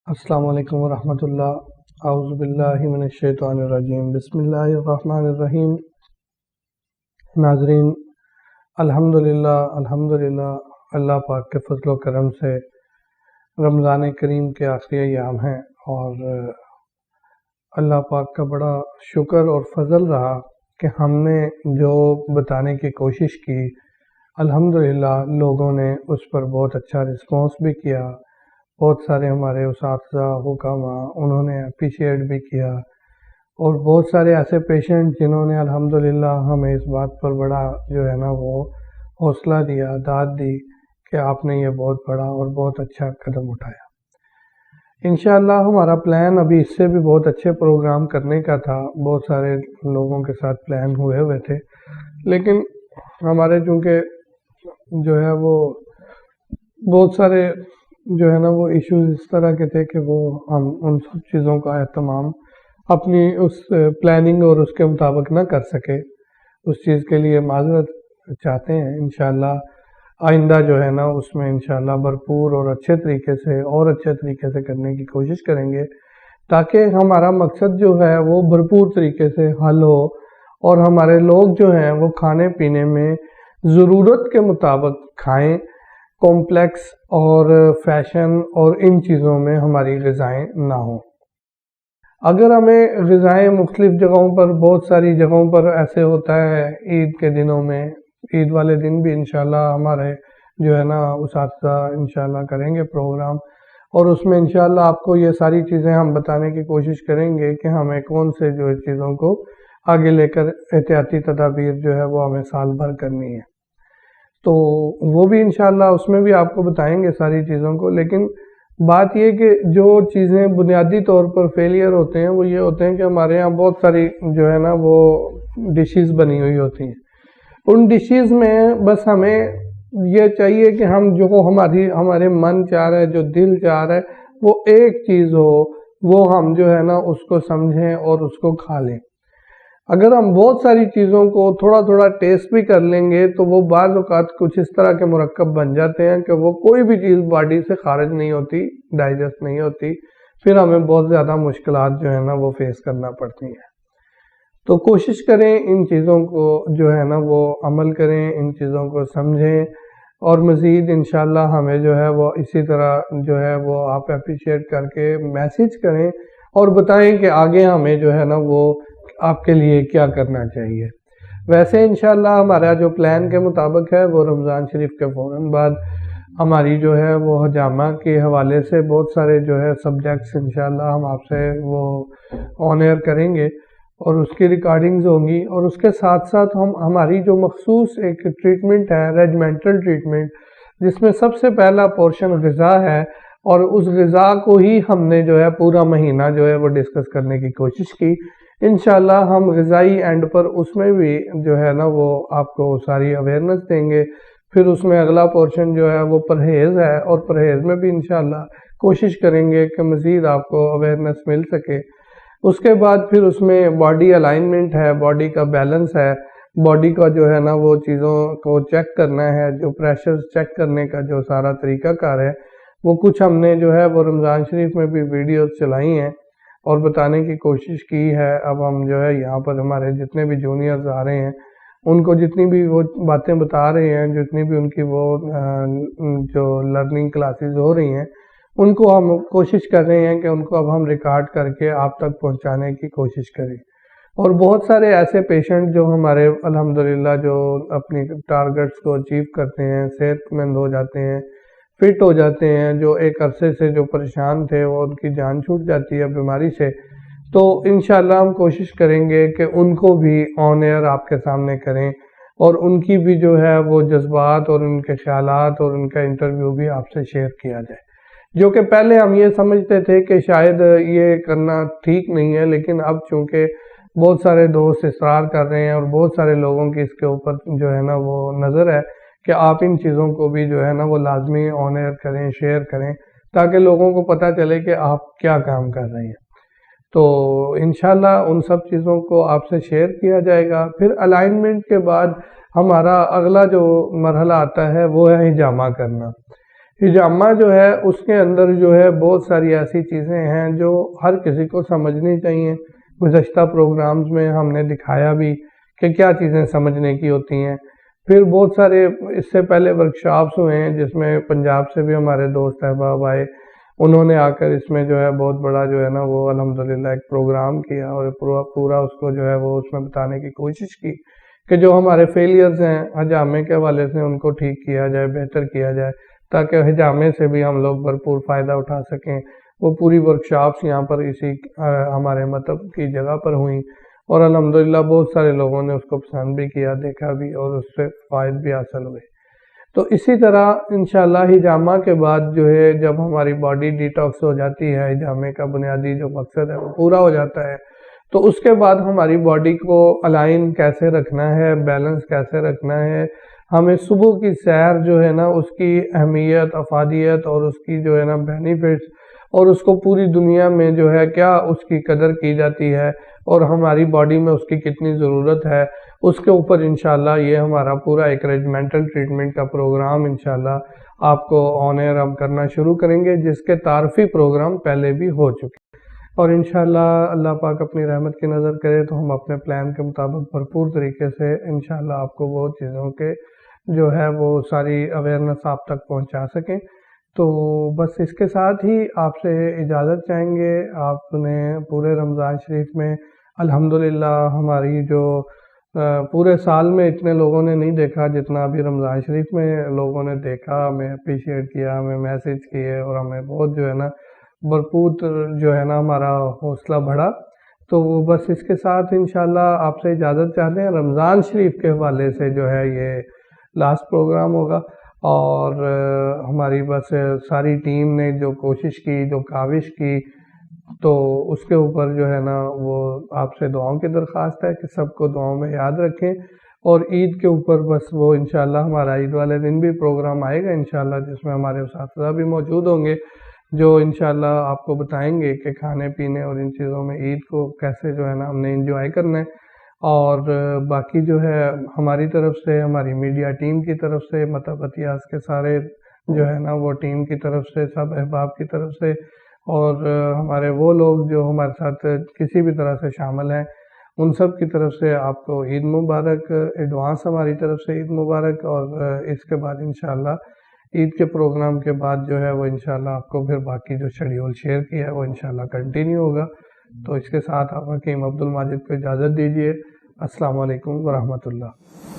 السلام علیکم ورحمۃ اللہ۔ اعوذ باللہ من الشیطان الرجیم، بسم اللہ الرحمن الرحیم۔ ناظرین، الحمدللہ اللہ پاک کے فضل و کرم سے رمضان کریم کے آخری ایام ہیں، اور اللہ پاک کا بڑا شکر اور فضل رہا کہ ہم نے جو بتانے کی کوشش کی، الحمدللہ لوگوں نے اس پر بہت اچھا رسپانس بھی کیا۔ بہت سارے ہمارے اساتذہ حکامہ انہوں نے اپریشیٹ بھی کیا، اور بہت سارے ایسے پیشنٹ جنہوں نے الحمدللہ ہمیں اس بات پر بڑا وہ حوصلہ دیا، داد دی کہ آپ نے یہ بہت بڑا اور بہت اچھا قدم اٹھایا۔ انشاءاللہ ہمارا پلان ابھی اس سے بھی بہت اچھے پروگرام کرنے کا تھا، بہت سارے لوگوں کے ساتھ پلان ہوئے تھے، لیکن ہمارے چونکہ وہ بہت سارے وہ ایشوز اس طرح کے تھے کہ وہ ہم ان سب چیزوں کا اہتمام اپنی اس پلاننگ اور اس کے مطابق نہ کر سکے۔ اس چیز کے لیے معذرت چاہتے ہیں۔ انشاءاللہ آئندہ اس میں انشاءاللہ بھرپور اور اچھے طریقے سے کرنے کی کوشش کریں گے، تاکہ ہمارا مقصد وہ بھرپور طریقے سے حل ہو، اور ہمارے لوگ وہ کھانے پینے میں ضرورت کے مطابق کھائیں، کمپلیکس اور فیشن اور ان چیزوں میں ہماری غذائیں نہ ہوں۔ اگر ہمیں غذائیں مختلف جگہوں پر، بہت ساری جگہوں پر ایسے ہوتا ہے عید کے دنوں میں، عید والے دن بھی انشاءاللہ ہمارے اساتذہ انشاءاللہ کریں گے پروگرام، اور اس میں انشاءاللہ آپ کو یہ ساری چیزیں ہم بتانے کی کوشش کریں گے کہ ہمیں کون سے چیزوں کو آگے لے کر احتیاطی تدابیر وہ ہمیں سال بھر کرنی ہے، تو وہ بھی انشاءاللہ اس میں بھی آپ کو بتائیں گے ساری چیزوں کو۔ لیکن بات یہ کہ جو چیزیں بنیادی طور پر فیلئر ہوتے ہیں وہ یہ ہوتے ہیں کہ ہمارے یہاں بہت ساری وہ ڈشز بنی ہوئی ہوتی ہیں۔ ان ڈشز میں بس ہمیں یہ چاہیے کہ ہم ہمارے من چاہ رہا ہے، جو دل چاہ رہا ہے، وہ ایک چیز ہو، وہ ہم اس کو سمجھیں اور اس کو کھا لیں۔ اگر ہم بہت ساری چیزوں کو تھوڑا تھوڑا ٹیسٹ بھی کر لیں گے تو وہ بعض اوقات کچھ اس طرح کے مرکب بن جاتے ہیں کہ وہ کوئی بھی چیز باڈی سے خارج نہیں ہوتی، ڈائجسٹ نہیں ہوتی، پھر ہمیں بہت زیادہ مشکلات وہ فیس کرنا پڑتی ہیں۔ تو کوشش کریں ان چیزوں کو وہ عمل کریں، ان چیزوں کو سمجھیں، اور مزید انشاءاللہ ہمیں وہ اسی طرح وہ آپ اپریشیٹ کر کے میسیج کریں اور بتائیں کہ آگے ہمیں وہ آپ کے لیے کیا کرنا چاہیے۔ ویسے انشاءاللہ ہمارا جو پلان کے مطابق ہے وہ رمضان شریف کے فوراً بعد ہماری وہ حجامہ کے حوالے سے بہت سارے سبجیکٹس انشاءاللہ ہم آپ سے وہ آن ایئر کریں گے، اور اس کی ریکارڈنگز ہوں گی، اور اس کے ساتھ ساتھ ہماری جو مخصوص ایک ٹریٹمنٹ ہے، ریجمنٹل ٹریٹمنٹ، جس میں سب سے پہلا پورشن غذا ہے، اور اس غذا کو ہی ہم نے پورا مہینہ وہ ڈسکس کرنے کی کوشش کی۔ انشاءاللہ ہم غذائی اینڈ پر اس میں بھی وہ آپ کو ساری اویئرنس دیں گے۔ پھر اس میں اگلا پورشن وہ پرہیز ہے، اور پرہیز میں بھی انشاءاللہ کوشش کریں گے کہ مزید آپ کو اویئرنس مل سکے۔ اس کے بعد پھر اس میں باڈی الائنمنٹ ہے، باڈی کا بیلنس ہے، باڈی کا وہ چیزوں کو چیک کرنا ہے، جو پریشر چیک کرنے کا جو سارا طریقہ کار ہے، وہ کچھ ہم نے وہ رمضان شریف میں بھی ویڈیوز چلائی ہیں اور بتانے کی کوشش کی ہے۔ اب ہم یہاں پر ہمارے جتنے بھی جونیئرز آ رہے ہیں ان کو جتنی بھی وہ باتیں بتا رہے ہیں، جتنی بھی ان کی وہ جو لرننگ کلاسز ہو رہی ہیں، ان کو ہم کوشش کر رہے ہیں کہ ان کو اب ہم ریکارڈ کر کے آپ تک پہنچانے کی کوشش کریں۔ اور بہت سارے ایسے پیشنٹ جو ہمارے الحمدللہ جو اپنی ٹارگٹس کو اچیو کرتے ہیں، صحت مند ہو جاتے ہیں، فٹ ہو جاتے ہیں، جو ایک عرصے سے جو پریشان تھے وہ ان کی جان چھوٹ جاتی ہے بیماری سے، تو انشاءاللہ ہم کوشش کریں گے کہ ان کو بھی آن ایئر آپ کے سامنے کریں، اور ان کی بھی وہ جذبات اور ان کے خیالات اور ان کا انٹرویو بھی آپ سے شیئر کیا جائے، جو کہ پہلے ہم یہ سمجھتے تھے کہ شاید یہ کرنا ٹھیک نہیں ہے، لیکن اب چونکہ بہت سارے دوست اصرار کر رہے ہیں اور بہت سارے لوگوں کی اس کے اوپر وہ نظر ہے کہ آپ ان چیزوں کو بھی وہ لازمی آن ایئر کریں، شیئر کریں، تاکہ لوگوں کو پتہ چلے کہ آپ کیا کام کر رہے ہیں۔ تو انشاءاللہ ان سب چیزوں کو آپ سے شیئر کیا جائے گا۔ پھر الائنمنٹ کے بعد ہمارا اگلا جو مرحلہ آتا ہے وہ ہے حجامہ کرنا۔ ہجامہ جو ہے اس کے اندر جو ہے بہت ساری ایسی چیزیں ہیں جو ہر کسی کو سمجھنی چاہیے. گزشتہ پروگرامز میں ہم نے دکھایا بھی کہ کیا چیزیں سمجھنے کی ہوتی ہیں. پھر بہت سارے اس سے پہلے ورکشاپس ہوئے ہیں جس میں پنجاب سے بھی ہمارے دوست احباب آئے. انہوں نے آ کر اس میں جو ہے بہت بڑا جو ہے نا وہ الحمدللہ ایک پروگرام کیا اور پورا اس کو جو ہے وہ اس میں بتانے کی کوشش کی کہ جو ہمارے فیلیئرز ہیں حجامے کے حوالے سے ان کو ٹھیک کیا جائے، بہتر کیا جائے، تاکہ حجامے سے بھی ہم لوگ بھرپور فائدہ اٹھا سکیں. وہ پوری ورکشاپس یہاں پر اسی ہمارے مطلب کی جگہ پر ہوئیں اور الحمدللہ بہت سارے لوگوں نے اس کو پسند بھی کیا، دیکھا بھی اور اس سے فائد بھی حاصل ہوئے. تو اسی طرح انشاءاللہ ہجامہ کے بعد جو ہے جب ہماری باڈی ڈیٹاکس ہو جاتی ہے، ہجامے کا بنیادی جو مقصد ہے وہ پورا ہو جاتا ہے، تو اس کے بعد ہماری باڈی کو الائن کیسے رکھنا ہے، بیلنس کیسے رکھنا ہے. ہمیں صبح کی سیر جو ہے نا اس کی اہمیت، افادیت اور اس کی جو ہے نا بینیفٹس اور اس کو پوری دنیا میں جو ہے کیا اس کی قدر کی جاتی ہے اور ہماری باڈی میں اس کی کتنی ضرورت ہے، اس کے اوپر انشاءاللہ یہ ہمارا پورا ایک ریجمنٹل ٹریٹمنٹ کا پروگرام انشاءاللہ آپ کو آن ایئر ہم کرنا شروع کریں گے، جس کے تعارفی پروگرام پہلے بھی ہو چکے. اور انشاءاللہ اللہ پاک اپنی رحمت کی نظر کرے تو ہم اپنے پلان کے مطابق بھرپور طریقے سے انشاءاللہ آپ کو بہت چیزوں کے جو ہے وہ ساری اویئرنیس آپ تک پہنچا سکیں. تو بس اس کے ساتھ ہی آپ سے اجازت چاہیں گے. آپ نے پورے رمضان شریف میں الحمدللہ ہماری جو پورے سال میں اتنے لوگوں نے نہیں دیکھا جتنا ابھی رمضان شریف میں لوگوں نے دیکھا، ہمیں اپریشیٹ کیا، ہمیں میسج کیے اور ہمیں بہت جو ہے نا بھرپور جو ہے نا ہمارا حوصلہ بڑھا. تو بس اس کے ساتھ انشاءاللہ آپ سے اجازت چاہتے ہیں. رمضان شریف کے حوالے سے جو ہے یہ لاسٹ پروگرام ہوگا اور ہماری بس ساری ٹیم نے جو کوشش کی، جو کاوش کی، تو اس کے اوپر جو ہے نا وہ آپ سے دعاؤں کی درخواست ہے کہ سب کو دعاؤں میں یاد رکھیں. اور عید کے اوپر بس وہ انشاءاللہ ہمارا عید والے دن بھی پروگرام آئے گا انشاءاللہ، جس میں ہمارے اساتذہ بھی موجود ہوں گے جو انشاءاللہ آپ کو بتائیں گے کہ کھانے پینے اور ان چیزوں میں عید کو کیسے جو ہے نا ہم نے انجوائے کرنا ہے. اور باقی جو ہے ہماری طرف سے، ہماری میڈیا ٹیم کی طرف سے، مطلب اتیاس کے سارے جو ہے نا وہ ٹیم کی طرف سے، سب احباب کی طرف سے اور ہمارے وہ لوگ جو ہمارے ساتھ کسی بھی طرح سے شامل ہیں، ان سب کی طرف سے آپ کو عید مبارک، ایڈوانس ہماری طرف سے عید مبارک. اور اس کے بعد انشاءاللہ عید کے پروگرام کے بعد جو ہے وہ انشاءاللہ آپ کو پھر باقی جو شیڈیول شیئر کیا ہے وہ انشاءاللہ کنٹینیو ہوگا. تو اس کے ساتھ آپ حکیم عبد الماجد کو اجازت دیجیے. السلام علیکم ورحمۃ اللہ.